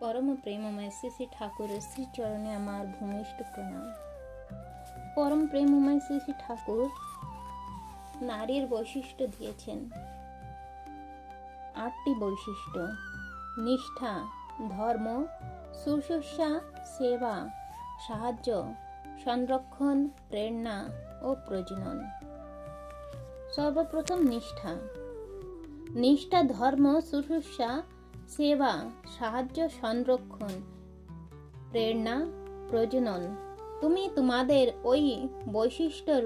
परम प्रेममय श्री श्री ठाकुर श्री चरणे आमार भूमिष्ठ प्रणाम। परम प्रेममय श्री श्री ठाकुर नारीर বৈশিষ্ট্য দিয়েছেন। 8টি বৈশিষ্ট্য: নিষ্ঠা, ধর্ম, শুশ্রূষা, সেবা, সাহায্য, সংরক্ষণ, প্রেরণা ও প্রজনন। সর্বপ্রথম নিষ্ঠা। নিষ্ঠা, ধর্ম, শুশ্রূষা, সেবা, সাহায্য, সংরক্ষণ, প্রেরণা, প্রজনন। তুমি তোমাদের ওই বৈশিষ্ট্যর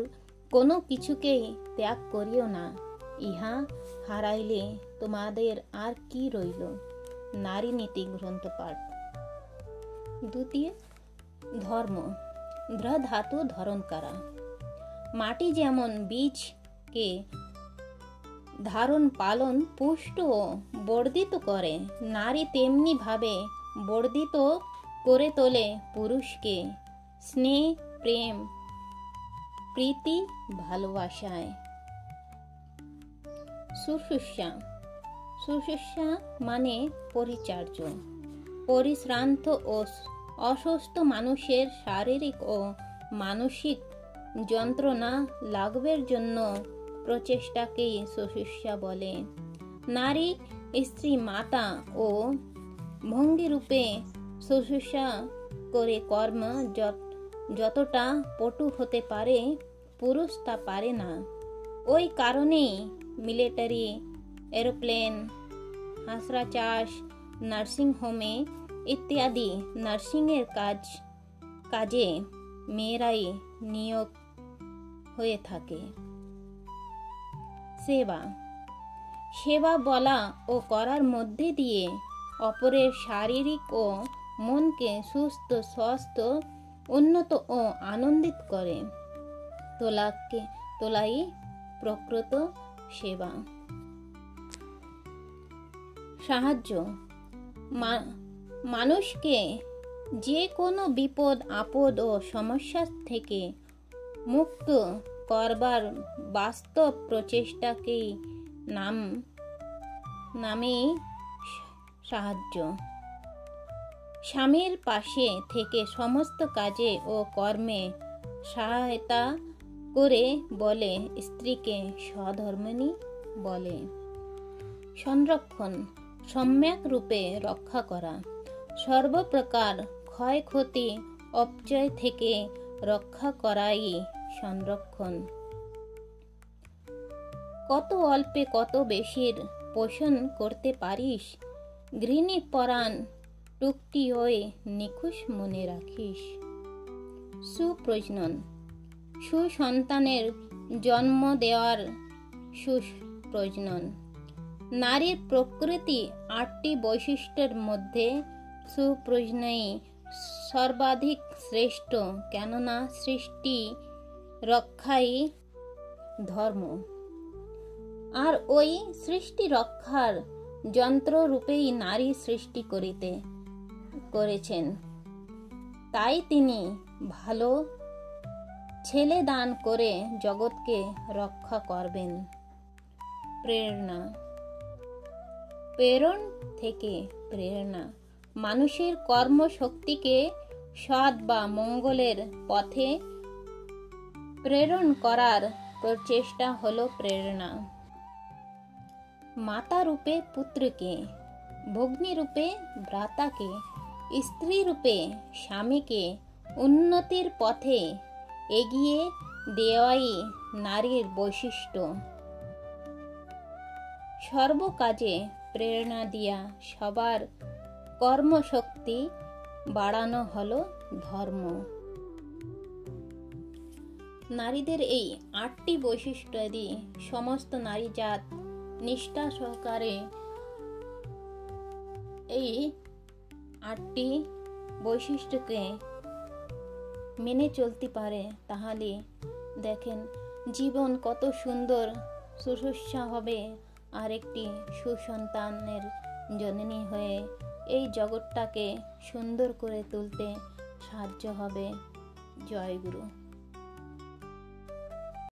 কোনো কিছুকেই ত্যাগ করিও না। ইহা হারাইলে তোমাদের আর কি রইল? নারী নীতি গ্রন্থ পাঠ। দ্বিতীয়, ধর্ম। ধ ধাতু ধারণ করা। মাটি যেমন বীজকে ধারণ, পালন, পুষ্ট ও বর্ধিত করে, নারী তেমনি ভাবে বর্ধিত করে তোলে পুরুষকে স্নেহ, প্রেম, প্রীতি, ভালোবাসায়। শুশ্রূষা। শুশ্রূষা মানে পরিচর্য। পরিশ্রান্ত ও অসুস্থ মানুষের শারীরিক ও মানসিক যন্ত্রণা লাঘবের জন্য প্রচেষ্টাকেই শুশ্রূষা বলে। নারী, স্ত্রী, মাতা ও ভঙ্গিরূপে শুশ্রূষা করে কর্ম যতটা পটু হতে পারে, পুরুষ তা পারে না। ওই কারণেই মিলিটারি, এরোপ্লেন, হাঁসরা চাষ, নার্সিংহোমে ইত্যাদি নার্সিংয়ের কাজে মেয়েরাই নিয়োগ হয়ে থাকে। সেবা। সেবা বলা ও করার মধ্যে দিয়ে অপরের শারীরিক ও মনকে সুস্থ, স্বাস্থ্য, উন্নত ও আনন্দিত করে তোলাই প্রকৃত সেবা। সাহায্য। মানুষকে যে কোনো বিপদ আপদ ও সমস্যা থেকে মুক্ত করবার বাস্তব প্রচেষ্টাকেই নামে সাহায্য। স্বামীর পাশে থেকে সমস্ত কাজে ও কর্মে সহায়তা করে বলে স্ত্রীকে সধর্মিণী বলে। সংরক্ষণ। সম্যক রূপে রক্ষা করা। সর্বপ্রকার ক্ষয়ক্ষতি, অপচয় থেকে রক্ষা করাই সংরক্ষণ। কত অল্পে কত বেশির পোষণ করতে পারিস, গৃহিণী পরাণ টুকটি হয়ে নিখুঁত মনে রাখিস। সুপ্রজনন। সুসন্তানের জন্ম দেওয়ার সুপ্রজনন। নারীর প্রকৃতি 8টি বৈশিষ্ট্যের মধ্যে সুপ্রজননই সর্বাধিক শ্রেষ্ঠ, কেননা সৃষ্টি রক্ষাই ধর্ম। আর ওই সৃষ্টি রক্ষার যন্ত্র রূপেই নারী সৃষ্টি করেছেন। তাই তিনি ভালো ছেলে দান করে জগৎকে রক্ষা করবেন। প্রেরণা। প্রেরণ থেকে প্রেরণা। মানুষের কর্মশক্তিকে সৎ বা মঙ্গলের পথে প্রেরণ করার প্রচেষ্টা হলো প্রেরণা। মাতা রূপে পুত্রকে, ভগ্নী রূপে ভ্রাতাকে, স্ত্রী রূপে স্বামীকে উন্নতির পথে এগিয়ে দেওয়াই নারীর বৈশিষ্ট্য। সর্বকাজে প্রেরণা দিয়া সবার কর্মশক্তি বাড়ানো হলো ধর্ম। নারীদের এই 8টি বৈশিষ্ট্যাদি সমস্ত নারী জাত নিষ্ঠা সহকারে এই 8টি বৈশিষ্ট্যকে মেনে চলতে পারে, তাহলে দেখেন জীবন কত সুন্দর সুশ্রূষা হবে, আর একটি সুসন্তানের জননী হয়ে এই জগৎটাকে সুন্দর করে তুলতে সাহায্য হবে। জয় গুরু।